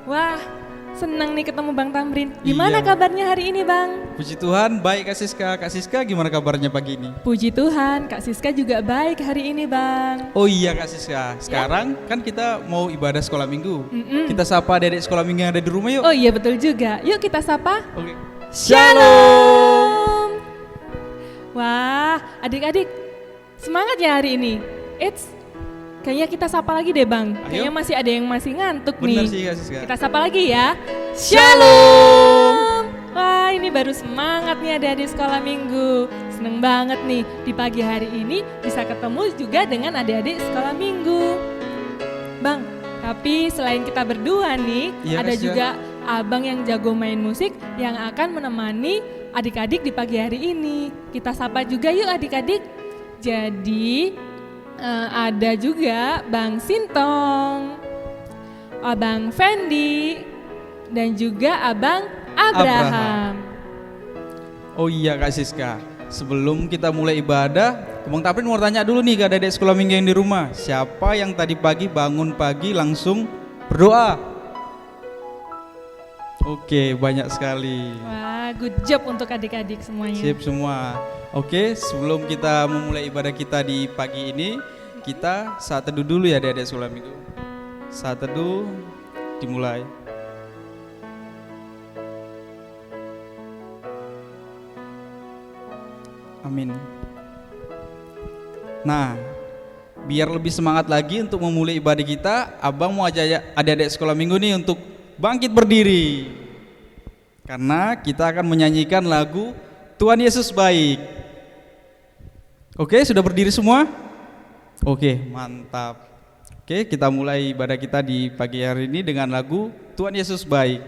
Wah, senang nih ketemu Bang Tamrin. Gimana Iya. kabarnya hari ini, Bang? Puji Tuhan, baik Kak Siska. Kak Siska gimana kabarnya pagi ini? Puji Tuhan, Kak Siska juga baik hari ini, Bang. Oh iya Kak Siska, sekarang kan kita mau ibadah sekolah minggu. Mm-mm. Kita sapa adik-adik sekolah minggu yang ada di rumah yuk. Oh iya, betul juga. Yuk kita sapa. Oke. Shalom. Wah, adik-adik, semangat ya hari ini. Kayaknya kita sapa lagi deh, Bang. Ayo. Kayaknya masih ada yang masih ngantuk Benar nih. sih Kak Siska. Kita sapa lagi ya. Shalom. Wah, ini baru semangat nih adik-adik sekolah minggu. Seneng banget nih di pagi hari ini bisa ketemu juga dengan adik-adik sekolah minggu. Bang, tapi selain kita berdua nih, Iya, ada Kak Sia. juga abang yang jago main musik yang akan menemani adik-adik di pagi hari ini. Kita sapa juga yuk adik-adik. Jadi ada juga Bang Sintong, Abang Fendi, dan juga Abang Abraham. Oh iya Kak Siska, sebelum kita mulai ibadah, Bang Taprin mau tanya dulu nih ke adik-adik sekolah minggu yang di rumah. Siapa yang tadi pagi bangun pagi langsung berdoa? Oke, banyak sekali. Wah, good job untuk adik-adik semuanya. Sip semua. Oke, sebelum kita memulai ibadah kita di pagi ini, kita saat teduh dulu ya adik-adik sekolah minggu. Saat teduh dimulai. Amin. Nah, biar lebih semangat lagi untuk memulai ibadah kita, Abang mau ajak adik-adik sekolah minggu nih untuk bangkit berdiri. Karena kita akan menyanyikan lagu Tuhan Yesus Baik. Oke, sudah berdiri semua? Oke, mantap. Oke, kita mulai ibadah kita di pagi hari ini dengan lagu Tuhan Yesus Baik.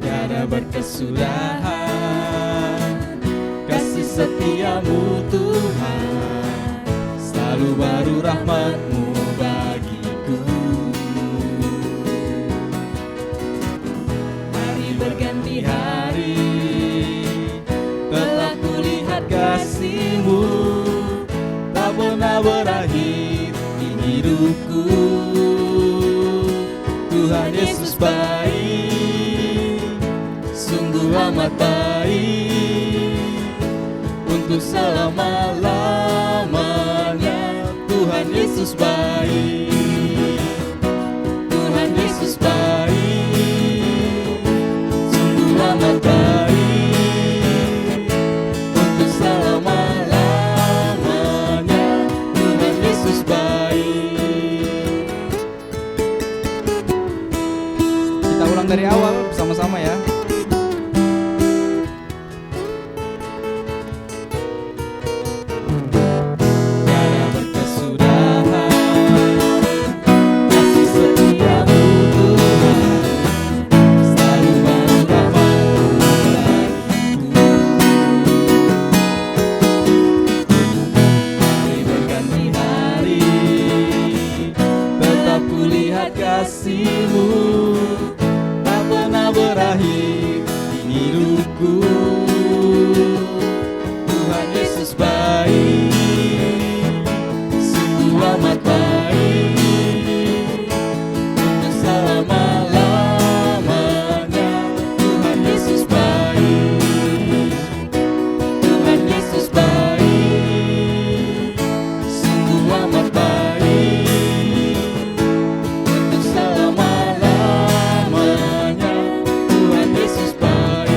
Tiada berkesudahan kasih setiamu Tuhan, selalu baru rahmat-Mu bagiku. Hari berganti hari, telah kulihat kasih-Mu, tak pernah berakhir di hidupku. Tuhan Yesus baik, sungguh amat baik, untuk selama-lamanya. Tuhan Yesus baik, Tuhan Yesus baik, sungguh amat baik, untuk selama-lamanya. Tuhan Yesus baik. Kita ulang dari awal bersama-sama ya. Tiada berkesudahan kasih setiamu Tuhan, selalu baru rahmat-Mu bagiku. Hari berganti hari, tetap kulihat kasih-Mu, tak pernah berakhir di hidupku. Tuhan Yesus baik, sungguh amat baik, untuk selama-lamanya. Tuhan Yesus baik, Tuhan Yesus baik, sungguh amat baik, untuk selama-lamanya. Tuhan Yesus baik.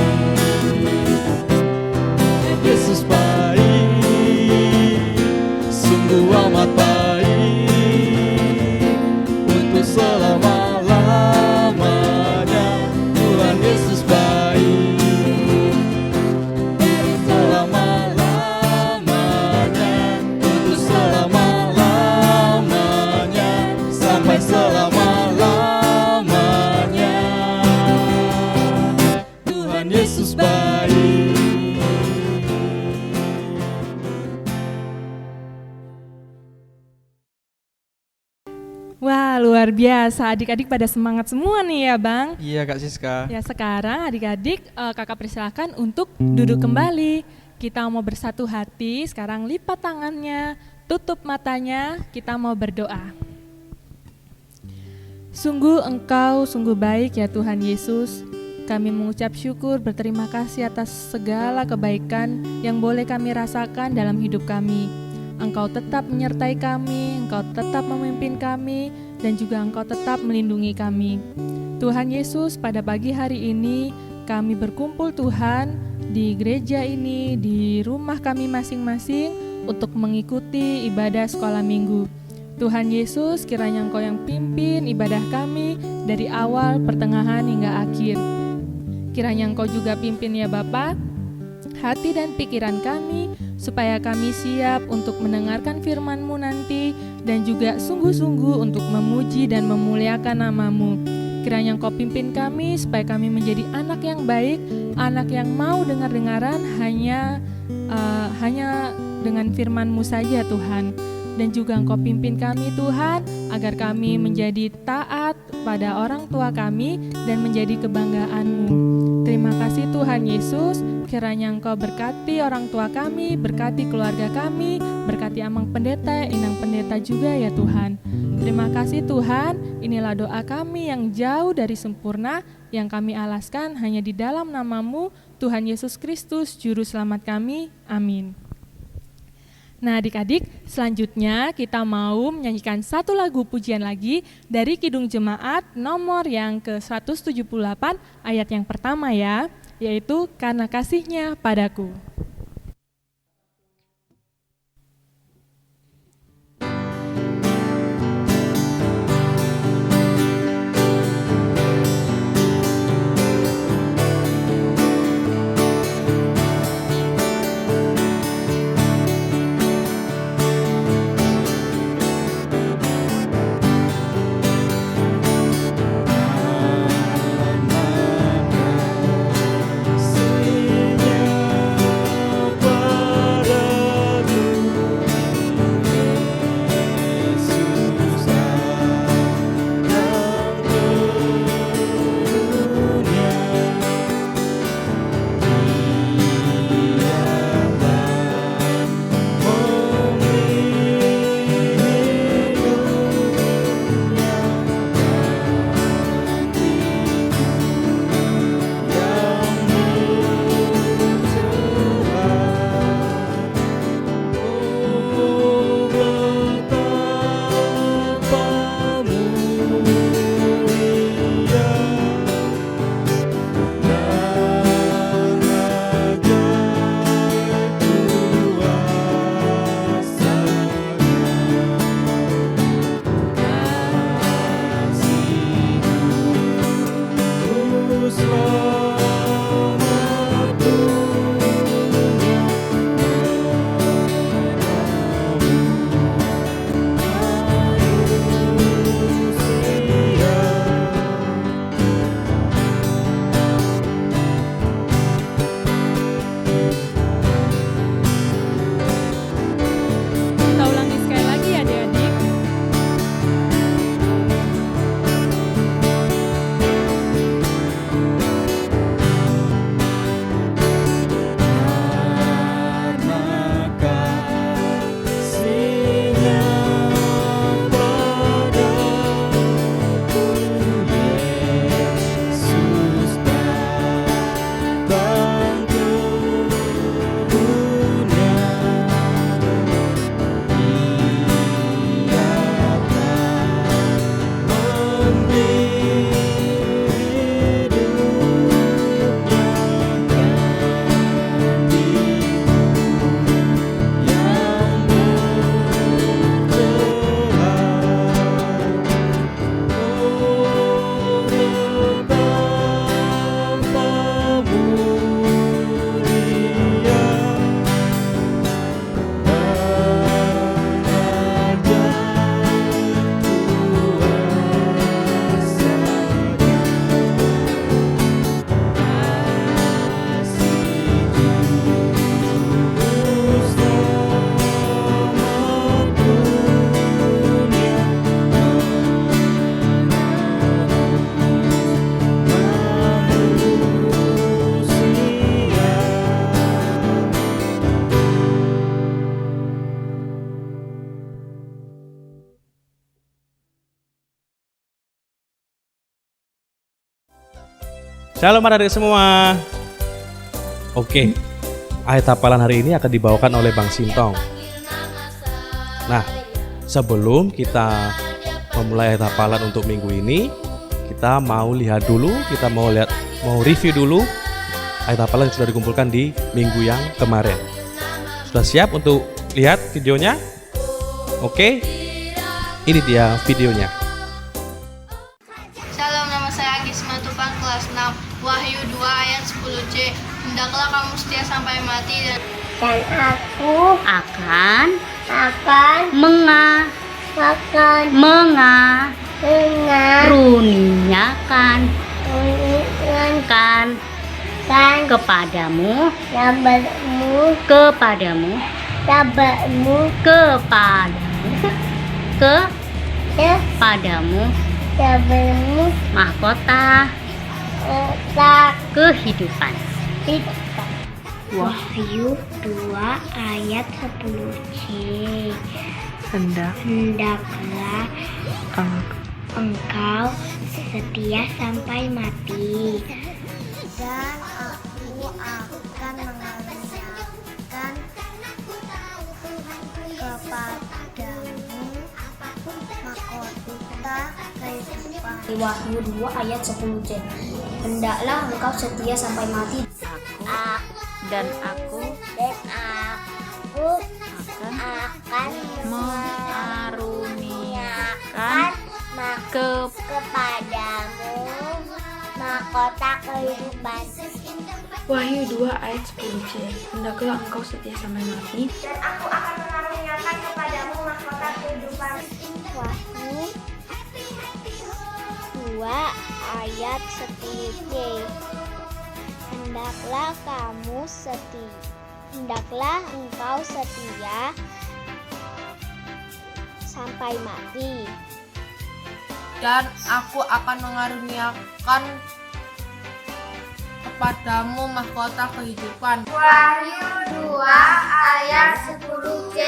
biasa, adik-adik pada semangat semua nih ya Bang. Iya Kak Siska. Ya sekarang adik-adik kakak persilakan untuk duduk kembali. Kita mau bersatu hati, sekarang lipat tangannya, tutup matanya, kita mau berdoa. Sungguh Engkau sungguh baik ya Tuhan Yesus. Kami mengucap syukur berterima kasih atas segala kebaikan yang boleh kami rasakan dalam hidup kami. Engkau tetap menyertai kami, Engkau tetap memimpin kami, dan juga Engkau tetap melindungi kami. Tuhan Yesus, pada pagi hari ini kami berkumpul Tuhan di gereja ini, di rumah kami masing-masing untuk mengikuti ibadah sekolah minggu. Tuhan Yesus, kiranya Engkau yang pimpin ibadah kami dari awal, pertengahan hingga akhir. Kiranya Engkau juga pimpin ya Bapa, hati dan pikiran kami, supaya kami siap untuk mendengarkan firman-Mu nanti, dan juga sungguh-sungguh untuk memuji dan memuliakan nama-Mu. Kiranya Engkau pimpin kami, supaya kami menjadi anak yang baik, anak yang mau dengar-dengaran hanya dengan firman-Mu saja Tuhan. Dan juga Engkau pimpin kami Tuhan, agar kami menjadi taat pada orang tua kami dan menjadi kebanggaan-Mu. Terima kasih Tuhan Yesus, kiranya Engkau berkati orang tua kami, berkati keluarga kami, berkati Amang Pendeta, Inang Pendeta juga ya Tuhan. Terima kasih Tuhan, inilah doa kami yang jauh dari sempurna, yang kami alaskan hanya di dalam nama-Mu, Tuhan Yesus Kristus, Juru Selamat kami. Amin. Nah adik-adik, selanjutnya kita mau menyanyikan satu lagu pujian lagi dari Kidung Jemaat nomor yang ke-178 ayat yang pertama ya, yaitu Karena Kasih-Nya Padaku. Shalom adik-adik semua. Oke, ayat hafalan hari ini akan dibawakan oleh Bang Sintong. Nah, sebelum kita memulai ayat hafalan untuk minggu ini, kita mau lihat dulu, mau review dulu ayat hafalan yang sudah dikumpulkan di minggu yang kemarin. Sudah siap untuk lihat videonya? Oke, ini dia videonya. Shalom, nama saya Agis Matupang, kelas 6, Wahyu 2 ayat 10c. Hendaklah kamu setia sampai mati dan aku akan mengaruniakan kepadamu mahkota kehidupan. Wahyu 2 ayat 10c. Hendaklah engkau setia sampai mati, dan aku akan mengaruniakan kepadamu mahkota kehidupan. Wahyu 2 ayat 10c. Hendaklah engkau setia sampai mati. Dan aku akan mengaruniakan kepadamu mahkota kehidupan. Wahyu 2 ayat 10c. Hendaklah engkau setia sampai mati, dan aku akan mengaruniakan kepadamu mahkota kehidupan. Wahyu 2 ayat 10c. Hendaklah engkau setia sampai mati, Dan aku akan mengaruniakan kepadamu mahkota kehidupan. Wahyu 2 ayat 10c.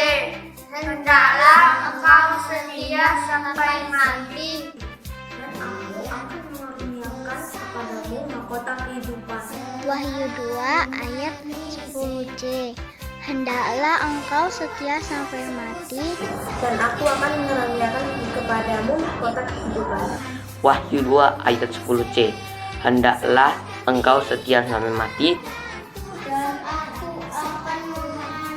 Hendaklah engkau setia sampai mati. Dan aku akan mengaruniakan kepadamu mahkota kehidupan. Wahyu 2 ayat 10c. Hendaklah engkau setia sampai mati, Dan aku akan mengaruniakan kepadamu mahkota kehidupan. Wahyu 2 ayat 10c. Hendaklah engkau setia sampai mati, dan aku akan mengaruniakan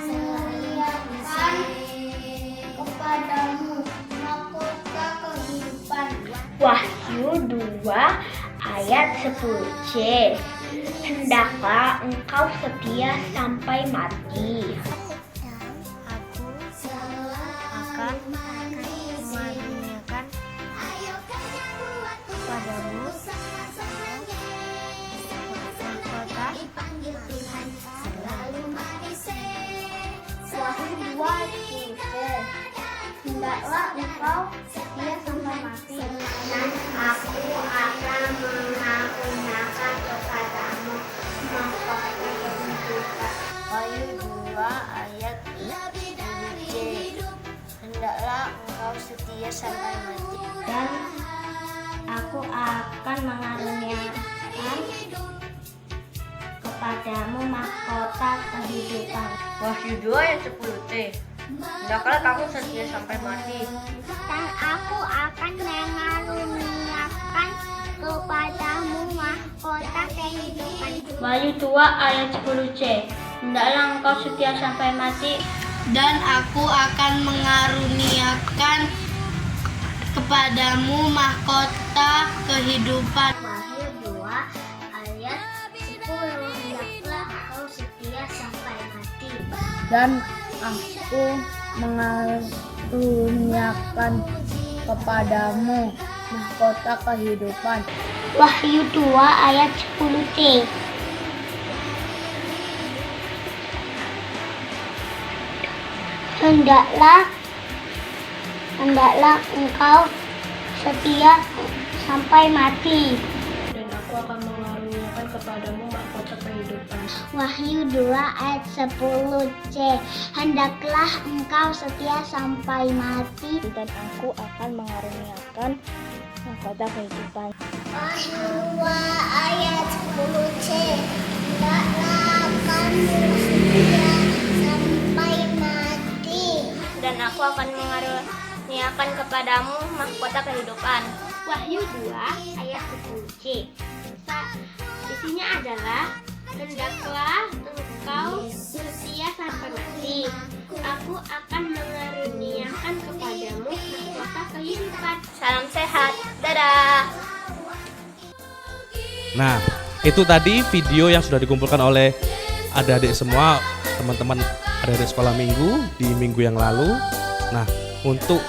kepadamu mahkota kehidupan. Wahyu 2 ayat 10c. Hendaklah engkau setia sampai mati. Aku akan mengaruniakan kepadamu mahkota. Wahyu 2 hendaklah engkau setia sampai mati, dan aku akan mengaruniakan kepadamu mahkota kehidupan. Wahyu 2 ayat 7c. Hendaklah engkau setia sampai mati, dan aku akan mengaruniakan kepadamu mahkota kehidupan. Wahyu 2 ayat 10c. Hendaklah kamu setia sampai mati. Dan aku akan mengaruniakan kepadamu mahkota kehidupan. Wahyu 2 ayat 10c. Hendaklah engkau setia sampai mati, Dan aku akan mengaruniakan kepadamu mahkota kehidupan. Wahyu 2 ayat 10. Hendaklah engkau setia sampai mati, dan aku mengaruniakan kepadamu mahkota kehidupan. Wahyu 2 ayat 10c. Hendaklah engkau setia sampai mati, dan aku akan mengaruniakan kepadamu mahkota kehidupan. Wahyu 2 ayat 10c. Hendaklah engkau setia sampai mati, dan aku akan mengaruniakan mahkota kehidupan. Wahyu 2 ayat 10c. Hendaklah kamu setia sampai mati. Dan aku akan mengaruniakan kepadamu mahkota kehidupan. Wahyu 2 ayat 10c. Isinya adalah hendaklah engkau setia sampai mati. Aku akan mengaruniakan kepadamu mahkota kehidupan. Salam sehat, dadah. Nah, itu tadi video yang sudah dikumpulkan oleh adik-adik semua, teman-teman adik-adik sekolah minggu di minggu yang lalu. Nah, untuk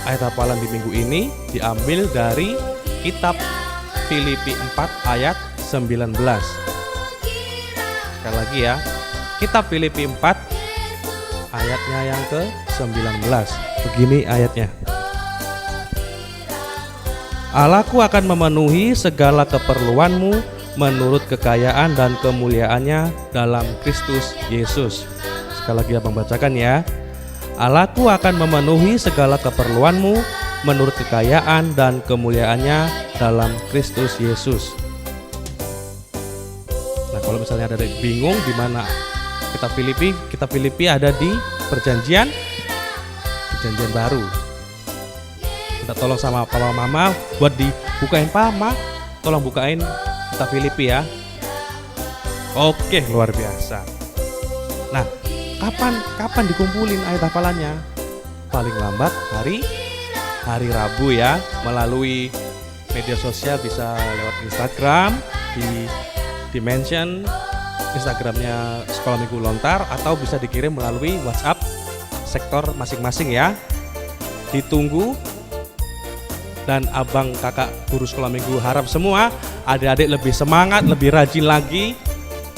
ayat hafalan di minggu ini diambil dari kitab Filipi 4 ayat 19. Sekali lagi ya, kitab Filipi 4 ayatnya yang ke-19. Begini ayatnya. Allahku akan memenuhi segala keperluanmu menurut kekayaan dan kemuliaannya dalam Kristus Yesus. Sekali lagi abang bacakan ya. Allahku akan memenuhi segala keperluanmu menurut kekayaan dan kemuliaannya dalam Kristus Yesus. Nah, kalau misalnya ada yang bingung di mana kitab Filipi ada di perjanjian baru. Minta tolong sama papa mama buat dibukain, Mama. Tolong bukain kitab Filipi ya. Oke, luar biasa. Nah, kapan dikumpulin ayat hafalannya? Paling lambat hari Rabu ya, melalui media sosial, bisa lewat Instagram, di mention Instagramnya Sekolah Minggu Lontar, atau bisa dikirim melalui WhatsApp sektor masing-masing ya. Ditunggu. Dan abang kakak guru sekolah minggu harap semua adik-adik lebih semangat, lebih rajin lagi.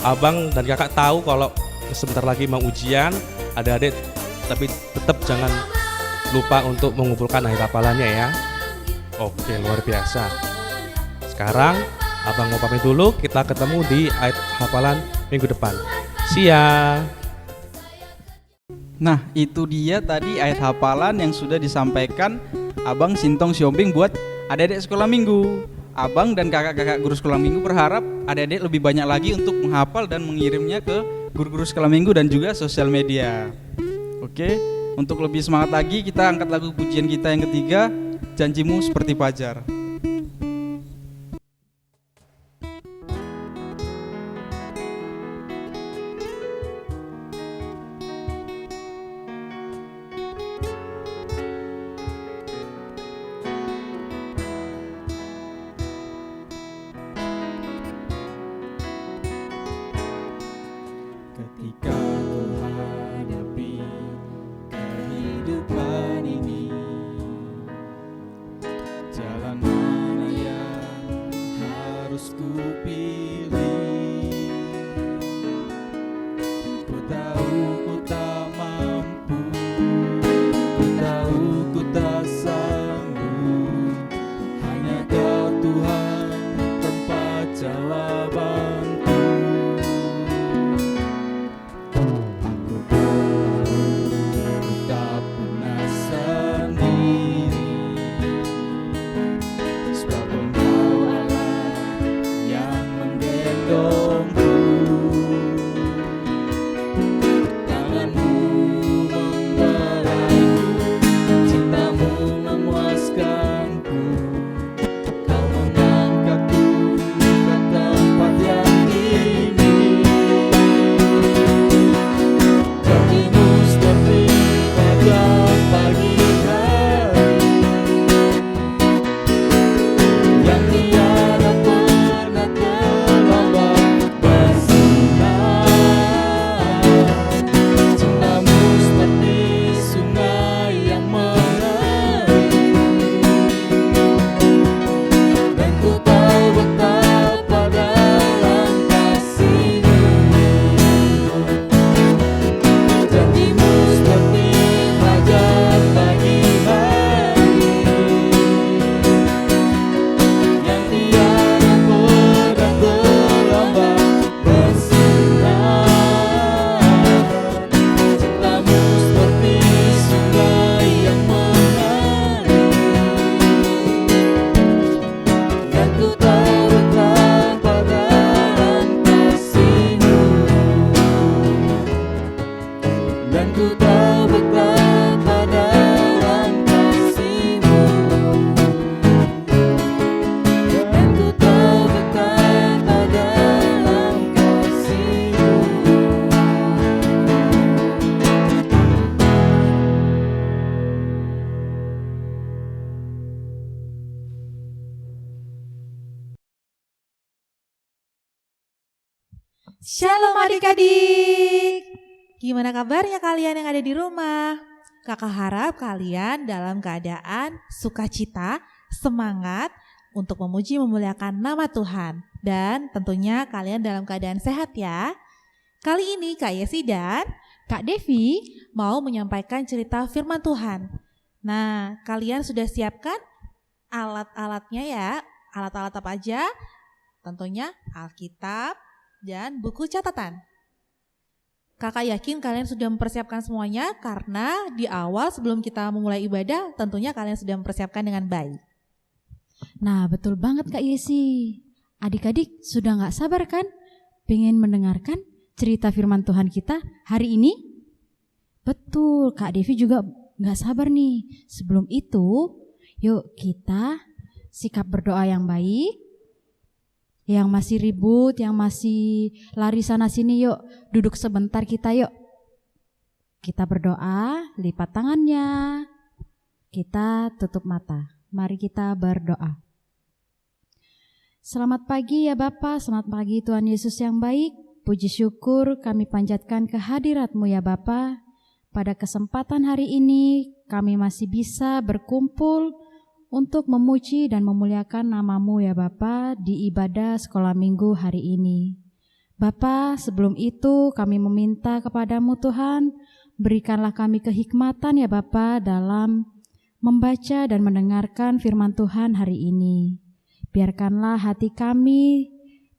Abang dan kakak tahu kalau sebentar lagi mau ujian adik-adik, tapi tetap jangan lupa untuk mengumpulkan ayat hafalannya ya. Oke, luar biasa. Sekarang abang mau pamit dulu, kita ketemu di ayat hafalan minggu depan. See ya. Nah, itu dia tadi ayat hafalan yang sudah disampaikan Abang Sintong Siombing buat adik-adik sekolah minggu. Abang dan kakak-kakak guru sekolah minggu berharap adik-adik lebih banyak lagi untuk menghafal dan mengirimnya ke guru-guru sekolah minggu dan juga sosial media. Oke, untuk lebih semangat lagi kita angkat lagu pujian kita yang ketiga, Janjimu Seperti Fajar. Ketika ku hadapi kehidupan ini, jalan Shalom adik-adik. Gimana kabarnya kalian yang ada di rumah? Kakak harap kalian dalam keadaan sukacita, semangat untuk memuji memuliakan nama Tuhan. Dan tentunya kalian dalam keadaan sehat ya. Kali ini Kak Yesi dan Kak Devi mau menyampaikan cerita firman Tuhan. Nah, kalian sudah siapkan alat-alatnya ya? Alat-alat apa aja? Tentunya Alkitab dan buku catatan. Kakak yakin kalian sudah mempersiapkan semuanya karena di awal sebelum kita memulai ibadah tentunya kalian sudah mempersiapkan dengan baik. Nah, betul banget Kak Yesi. Adik-adik sudah gak sabar kan? Pengen mendengarkan cerita firman Tuhan kita hari ini? Betul, Kak Devi juga gak sabar nih. Sebelum itu, yuk kita sikap berdoa yang baik. Yang masih ribut, yang masih lari sana sini, yuk duduk sebentar kita yuk. Kita berdoa, lipat tangannya. Kita tutup mata. Mari kita berdoa. Selamat pagi ya Bapa, selamat pagi Tuhan Yesus yang baik. Puji syukur kami panjatkan kehadirat-Mu ya Bapa. Pada kesempatan hari ini kami masih bisa berkumpul untuk memuji dan memuliakan nama-Mu ya Bapa di ibadah sekolah minggu hari ini. Bapa, sebelum itu kami meminta kepadamu Tuhan, berikanlah kami kehikmatan ya Bapa dalam membaca dan mendengarkan firman Tuhan hari ini. Biarkanlah hati kami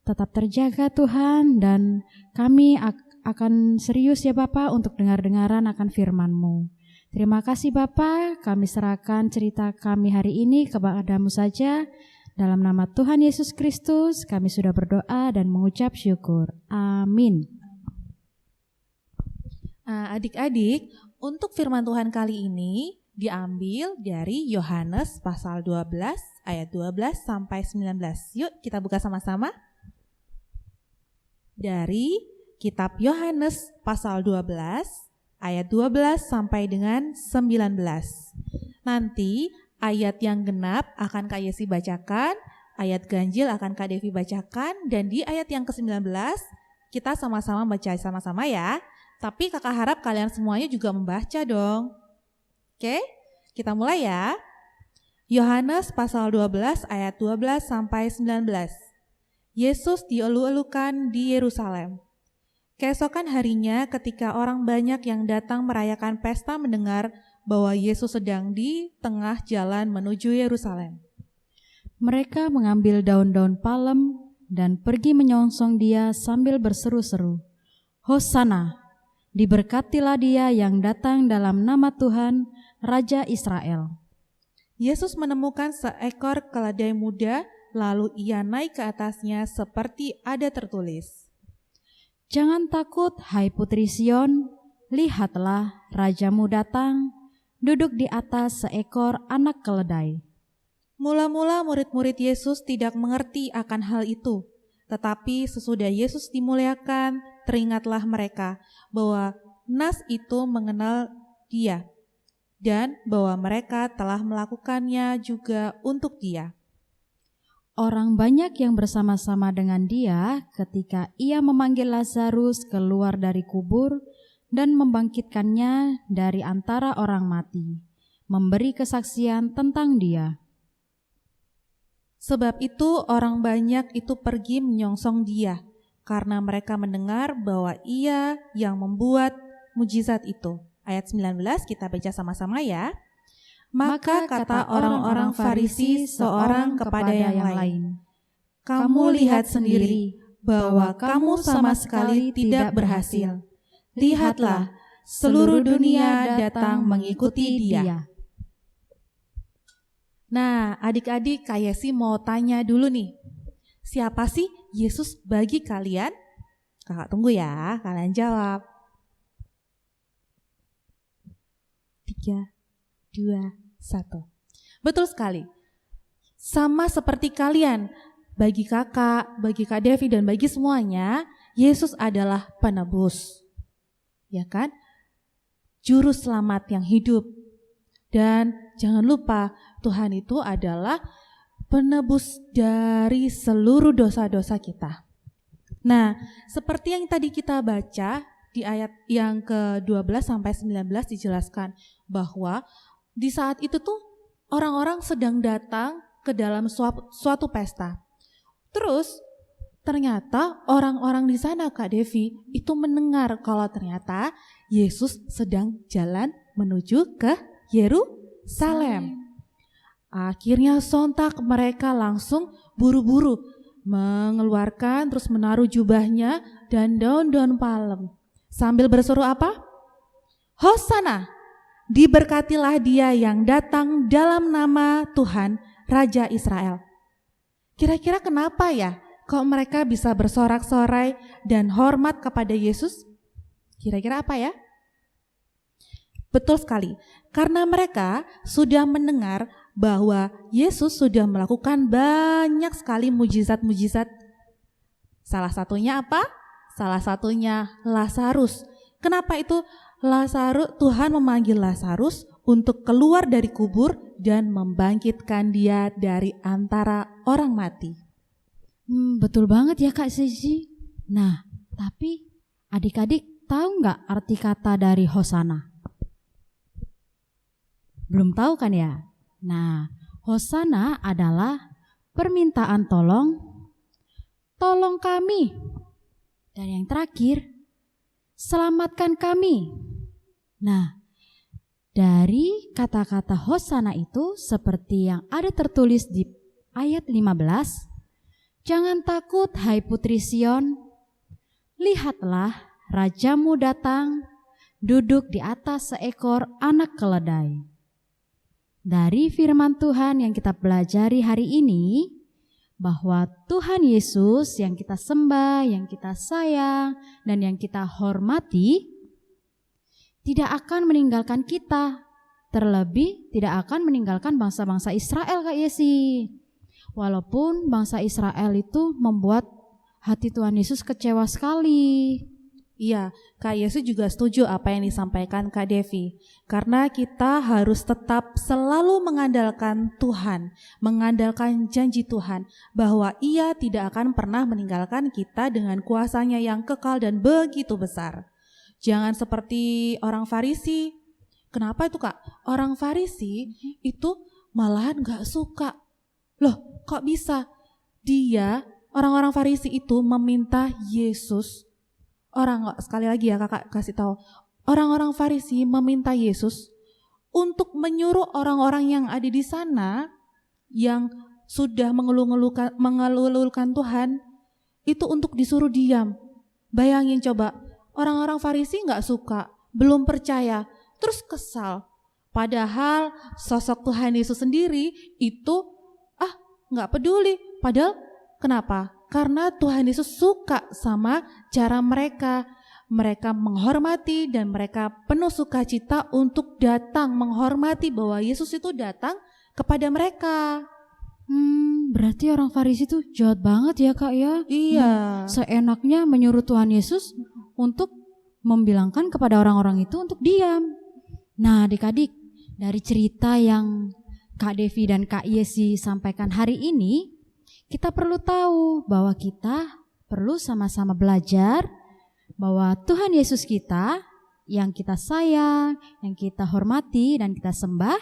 tetap terjaga Tuhan dan kami akan serius ya Bapa untuk dengar-dengaran akan firman-Mu. Terima kasih Bapa, kami serahkan cerita kami hari ini kepada-Mu saja. Dalam nama Tuhan Yesus Kristus kami sudah berdoa dan mengucap syukur. Amin. Adik-adik, untuk firman Tuhan kali ini diambil dari Yohanes pasal 12 ayat 12 sampai 19. Yuk kita buka sama-sama. Dari kitab Yohanes pasal 12 ayat 12 sampai dengan 19. Nanti ayat yang genap akan Kak Yesi bacakan, ayat ganjil akan Kak Devi bacakan, dan di ayat yang ke-19 kita sama-sama baca sama-sama ya. Tapi kakak harap kalian semuanya juga membaca dong. Oke, kita mulai ya. Yohanes pasal 12 ayat 12 sampai 19. Yesus dielu-elukan di Yerusalem. Keesokan harinya ketika orang banyak yang datang merayakan pesta mendengar bahwa Yesus sedang di tengah jalan menuju Yerusalem. Mereka mengambil daun-daun palem dan pergi menyongsong Dia sambil berseru-seru, Hosana, diberkatilah Dia yang datang dalam nama Tuhan, Raja Israel. Yesus menemukan seekor keledai muda, lalu Ia naik ke atasnya seperti ada tertulis, Jangan takut, hai putri Sion, lihatlah rajamu datang, duduk di atas seekor anak keledai. Mula-mula murid-murid Yesus tidak mengerti akan hal itu, tetapi sesudah Yesus dimuliakan, teringatlah mereka bahwa nas itu mengenal Dia, dan bahwa mereka telah melakukannya juga untuk Dia. Orang banyak yang bersama-sama dengan Dia ketika Ia memanggil Lazarus keluar dari kubur dan membangkitkannya dari antara orang mati, memberi kesaksian tentang Dia. Sebab itu orang banyak itu pergi menyongsong Dia, karena mereka mendengar bahwa Ia yang membuat mujizat itu. Ayat 19 kita baca sama-sama ya. Maka kata orang-orang Farisi seorang kepada yang lain, Kamu lihat sendiri bahwa kamu sama sekali tidak berhasil. Lihatlah, seluruh dunia datang mengikuti Dia. Nah, adik-adik, Kak Yesi mau tanya dulu nih. Siapa sih Yesus bagi kalian? Kakak tunggu ya, kalian jawab. 3, 2, 1. Betul sekali. Sama seperti kalian, bagi kakak, bagi Kak Devi, dan bagi semuanya, Yesus adalah penebus. Ya kan? Juru selamat yang hidup. Dan jangan lupa, Tuhan itu adalah penebus dari seluruh dosa-dosa kita. Nah, seperti yang tadi kita baca di ayat yang ke-12 sampai 19 dijelaskan bahwa di saat itu tuh orang-orang sedang datang ke dalam suatu pesta. Terus ternyata orang-orang di sana, Kak Devi, itu mendengar kalau ternyata Yesus sedang jalan menuju ke Yerusalem. Akhirnya sontak mereka langsung buru-buru mengeluarkan terus menaruh jubahnya dan daun-daun palem. Sambil berseru apa? Hosana, diberkatilah dia yang datang dalam nama Tuhan, Raja Israel. Kira-kira kenapa ya kok mereka bisa bersorak-sorai dan hormat kepada Yesus? Kira-kira apa ya? Betul sekali, karena mereka sudah mendengar bahwa Yesus sudah melakukan banyak sekali mujizat-mujizat. Salah satunya apa? Salah satunya Lazarus. Kenapa itu Tuhan memanggil Lazarus untuk keluar dari kubur dan membangkitkan dia dari antara orang mati? Betul banget ya Kak Sisi. Nah, tapi adik-adik tahu nggak arti kata dari Hosana? Belum tahu kan ya? Nah, Hosana adalah permintaan tolong kami. Dan yang terakhir, selamatkan kami. Nah, dari kata-kata Hosana itu seperti yang ada tertulis di ayat 15, jangan takut hai putri Sion, lihatlah rajamu datang, duduk di atas seekor anak keledai. Dari firman Tuhan yang kita pelajari hari ini, bahwa Tuhan Yesus yang kita sembah, yang kita sayang, dan yang kita hormati, tidak akan meninggalkan kita, terlebih tidak akan meninggalkan bangsa-bangsa Israel Kak Yesi. Walaupun bangsa Israel itu membuat hati Tuhan Yesus kecewa sekali. Iya, Kak Yesus juga setuju apa yang disampaikan Kak Devi. Karena kita harus tetap selalu mengandalkan Tuhan, mengandalkan janji Tuhan, bahwa Ia tidak akan pernah meninggalkan kita dengan kuasanya yang kekal dan begitu besar. Jangan seperti orang Farisi. Kenapa itu Kak? Orang Farisi itu malahan gak suka. Loh, kok bisa? Orang-orang Farisi itu meminta Yesus. Sekali lagi ya Kakak kasih tahu, orang-orang Farisi meminta Yesus untuk menyuruh orang-orang yang ada di sana yang sudah mengeluh-ngeluhkan Tuhan itu untuk disuruh diam. Bayangin coba, orang-orang Farisi nggak suka, belum percaya, terus kesal. Padahal sosok Tuhan Yesus sendiri itu nggak peduli. Padahal kenapa? Karena Tuhan Yesus suka sama cara mereka menghormati dan mereka penuh sukacita untuk datang menghormati bahwa Yesus itu datang kepada mereka. Berarti orang Farisi itu jahat banget ya Kak ya? Iya. Seenaknya menyuruh Tuhan Yesus untuk membilangkan kepada orang-orang itu untuk diam. Nah adik-adik, dari cerita yang Kak Devi dan Kak Yesi sampaikan hari ini, kita perlu tahu bahwa kita perlu sama-sama belajar bahwa Tuhan Yesus kita yang kita sayang, yang kita hormati dan kita sembah,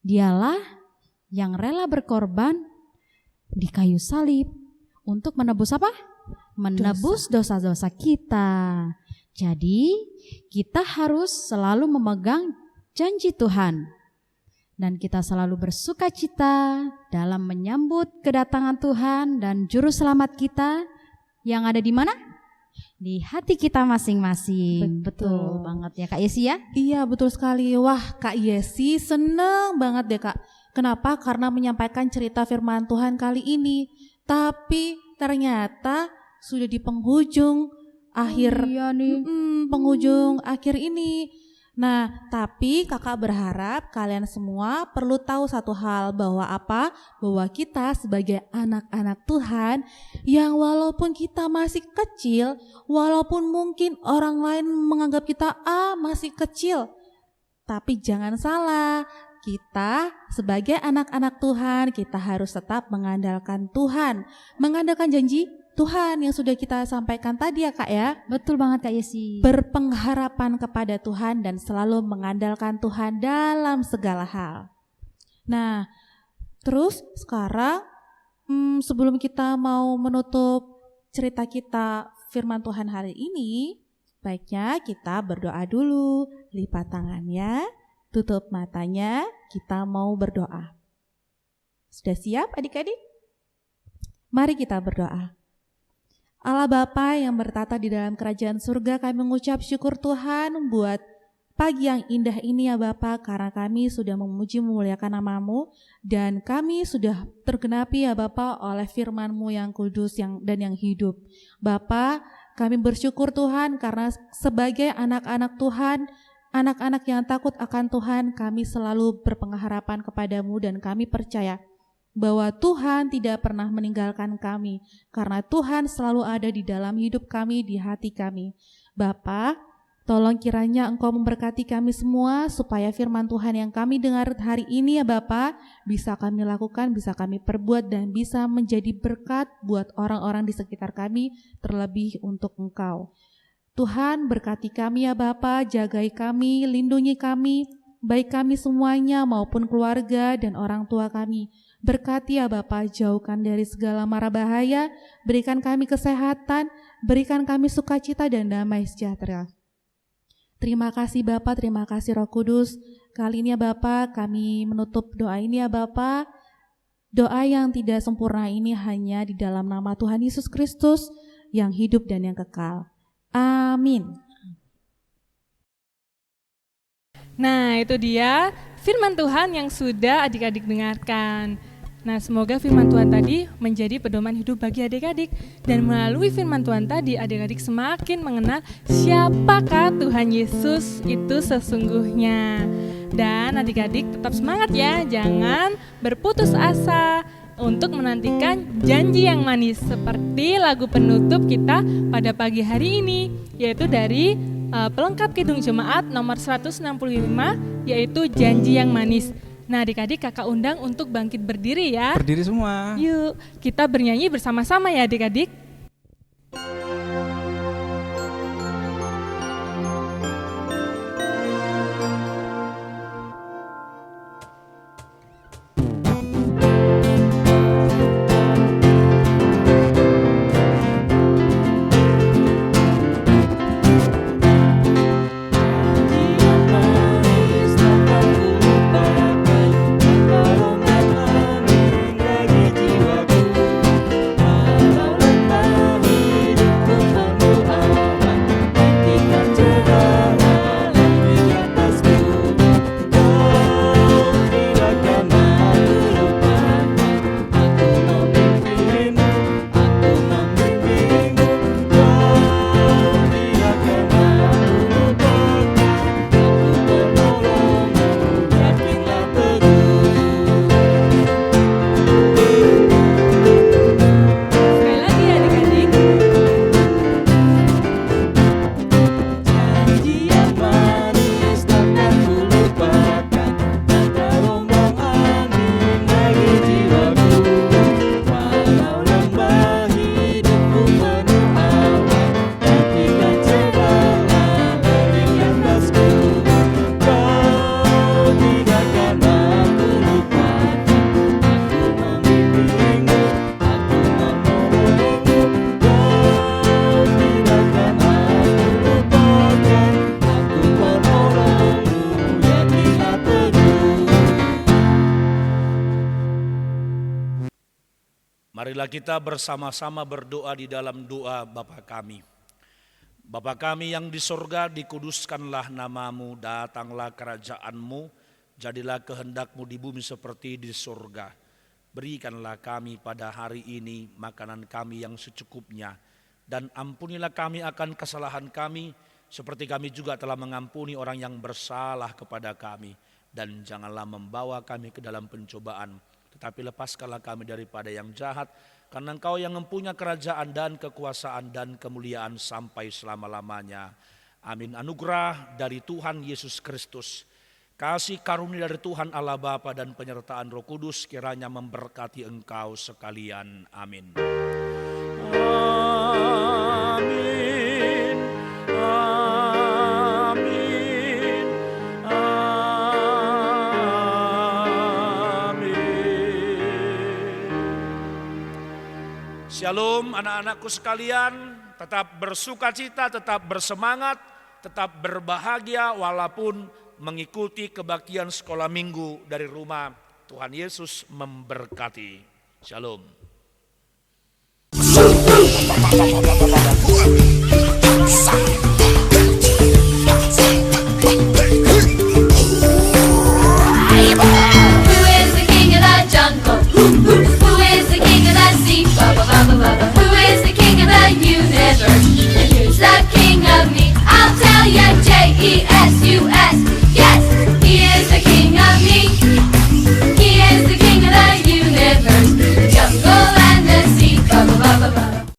Dialah yang rela berkorban di kayu salib untuk menebus apa? Menebus dosa-dosa kita. Jadi kita harus selalu memegang janji Tuhan. Dan kita selalu bersukacita dalam menyambut kedatangan Tuhan dan juru selamat kita yang ada di mana? Di hati kita masing-masing. Betul banget ya Kak Yesi ya? Iya betul sekali. Wah Kak Yesi seneng banget deh Kak. Kenapa? Karena menyampaikan cerita firman Tuhan kali ini. Tapi ternyata sudah di penghujung akhir penghujung akhir ini. Nah, tapi kakak berharap kalian semua perlu tahu satu hal, bahwa apa? Bahwa kita sebagai anak-anak Tuhan yang walaupun kita masih kecil, walaupun mungkin orang lain menganggap kita masih kecil, tapi jangan salah, kita sebagai anak-anak Tuhan, kita harus tetap mengandalkan Tuhan, mengandalkan janji Tuhan yang sudah kita sampaikan tadi ya Kak ya. Betul banget Kak Yesi. Berpengharapan kepada Tuhan dan selalu mengandalkan Tuhan dalam segala hal. Nah, terus sekarang sebelum kita mau menutup cerita kita firman Tuhan hari ini, baiknya kita berdoa dulu. Lipat tangannya, tutup matanya, kita mau berdoa. Sudah siap adik-adik? Mari kita berdoa. Allah Bapa yang bertata di dalam kerajaan surga, kami mengucap syukur Tuhan buat pagi yang indah ini ya Bapa, karena kami sudah memuji memuliakan nama-Mu dan kami sudah tergenapi ya Bapa oleh firman-Mu yang kudus dan yang hidup. Bapa, kami bersyukur Tuhan karena sebagai anak-anak Tuhan, anak-anak yang takut akan Tuhan, kami selalu berpengharapan kepadamu dan kami percaya bahwa Tuhan tidak pernah meninggalkan kami karena Tuhan selalu ada di dalam hidup kami, di hati kami. Bapa, tolong kiranya Engkau memberkati kami semua supaya firman Tuhan yang kami dengar hari ini ya Bapa bisa kami lakukan, bisa kami perbuat dan bisa menjadi berkat buat orang-orang di sekitar kami, terlebih untuk Engkau. Tuhan berkati kami ya Bapa, jagai kami, lindungi kami, baik kami semuanya maupun keluarga dan orang tua kami. Berkati ya Bapa, jauhkan dari segala mara bahaya, berikan kami kesehatan, berikan kami sukacita dan damai sejahtera. Terima kasih Bapa, terima kasih Roh Kudus. Kali ini ya Bapa, kami menutup doa ini ya Bapa. Doa yang tidak sempurna ini hanya di dalam nama Tuhan Yesus Kristus yang hidup dan yang kekal. Amin. Nah, itu dia firman Tuhan yang sudah adik-adik dengarkan. Nah, semoga firman Tuhan tadi menjadi pedoman hidup bagi adik-adik. Dan melalui firman Tuhan tadi, adik-adik semakin mengenal siapakah Tuhan Yesus itu sesungguhnya. Dan adik-adik tetap semangat ya, jangan berputus asa untuk menantikan janji yang manis. Seperti lagu penutup kita pada pagi hari ini, yaitu dari pelengkap Kidung Jemaat nomor 165, yaitu Janji yang Manis. Nah adik-adik kakak undang untuk bangkit berdiri ya. Berdiri semua. Yuk kita bernyanyi bersama-sama ya adik-adik. Marilah kita bersama-sama berdoa di dalam doa Bapa kami. Bapa kami yang di surga, dikuduskanlah namamu, datanglah kerajaanmu, jadilah kehendakmu di bumi seperti di surga. Berikanlah kami pada hari ini makanan kami yang secukupnya, dan ampunilah kami akan kesalahan kami, seperti kami juga telah mengampuni orang yang bersalah kepada kami. Dan janganlah membawa kami ke dalam pencobaan, tetapi lepaskanlah kami daripada yang jahat, karena Engkau yang mempunyai kerajaan dan kekuasaan dan kemuliaan sampai selama-lamanya. Amin. Anugerah dari Tuhan Yesus Kristus, Kasih karunia dari Tuhan Allah Bapa dan penyertaan Roh Kudus kiranya memberkati engkau sekalian. Amin. Amin. Amin. Amin. Shalom anak-anakku sekalian, tetap bersukacita, tetap bersemangat, tetap berbahagia walaupun mengikuti kebaktian sekolah minggu dari rumah. Tuhan Yesus memberkati. Shalom. Who's the king of me? I'll tell ya, J-E-S-U-S.